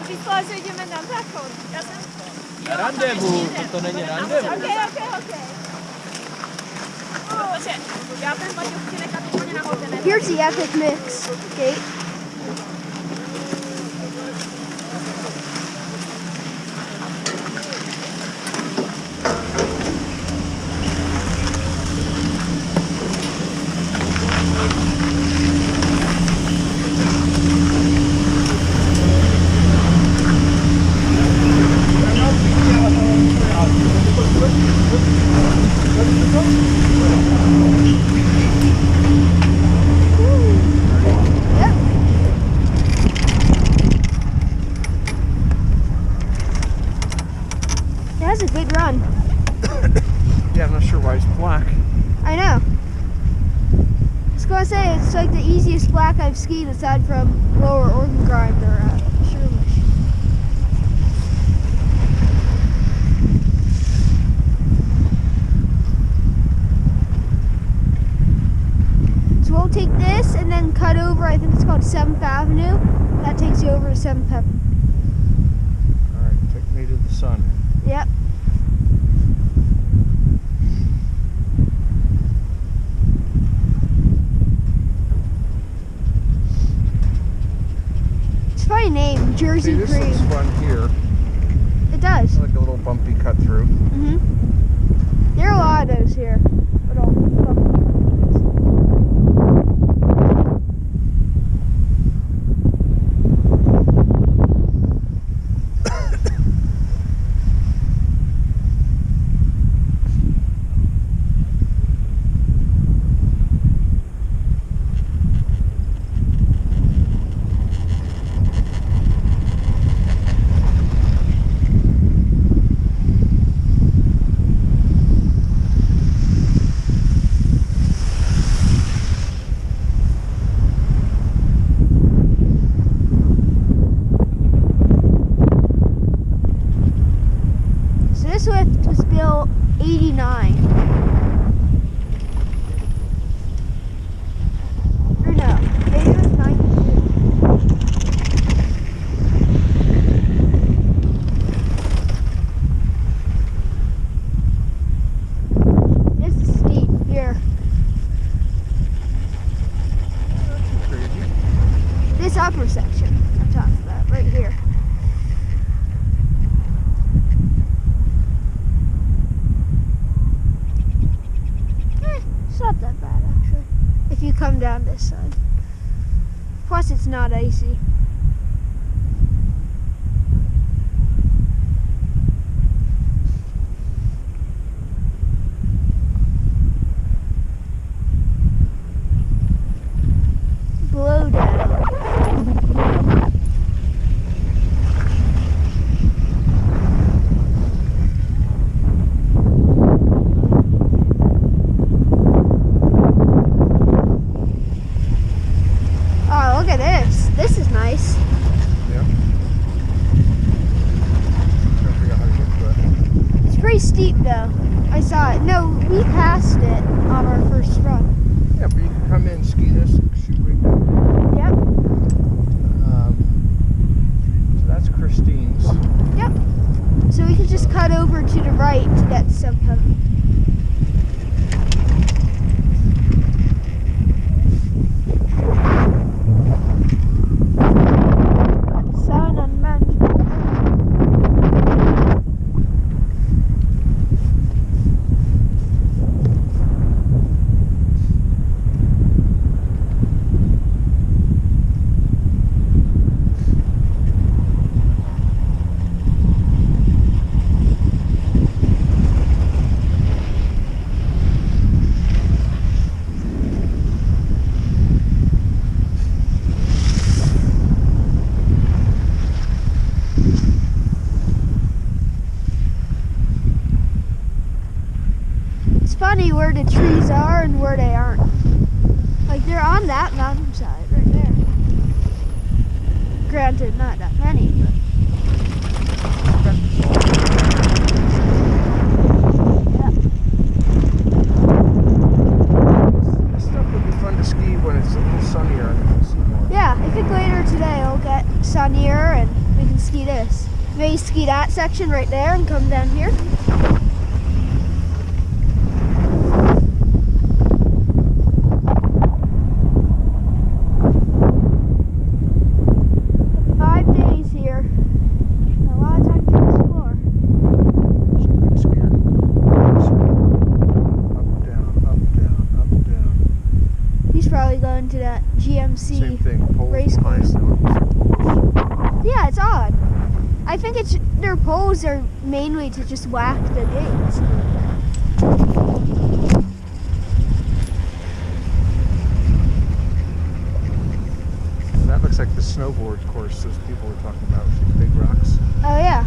Myslel, že jdeme na záchod. Já jsem... Rendezvous, to není rendezvous. Ok. Já ten baťoch ti nechat úplně nahoře. Here's the epic mix, Kate. That's a good run. Yeah, I'm not sure why it's black. I know. I was gonna say it's like the easiest black I've skied aside from Lower Oregon Grind or Shermish. So we'll take this and then cut over, I think it's called 7th Avenue. That takes you over to 7th Avenue. Alright, take me to the sun. Yep. It's a funny name, Jersey See, this Creek. looks fun here. It does. It's like a little bumpy cut through. Mm-hmm. There are a lot of those here. Little bumpy cuts. This lift was built 89. Or no, maybe it was 92. This is steep here. Crazy. This upper section I'm talking about, right here. It's not that bad actually, if you come down this side. Plus it's not icy. Blow down. Oh, look at this. This is nice. Yeah. Trying to figure out how to get to it. It's pretty steep though. I saw it. No, we passed it on our first run. Yeah, but you can come in, ski this, and shoot right down. Yep. So that's Christine's. Yep. So we could just cut over to the right to get some heavy. Sound unmanageable. Funny where the trees are and where they aren't. Like they're on that mountainside right there. Granted, not that many, but. Yeah. This stuff would be fun to ski when it's a little sunnier and you can see more. Yeah, I think later today I'll get sunnier and we can can ski this. Maybe ski that section right there and come down here. To that GMC Same thing, poles race behind course. them. Yeah, it's odd. I think their poles are mainly to just whack the gates. That looks like the snowboard course those people were talking about with these big rocks. Oh yeah.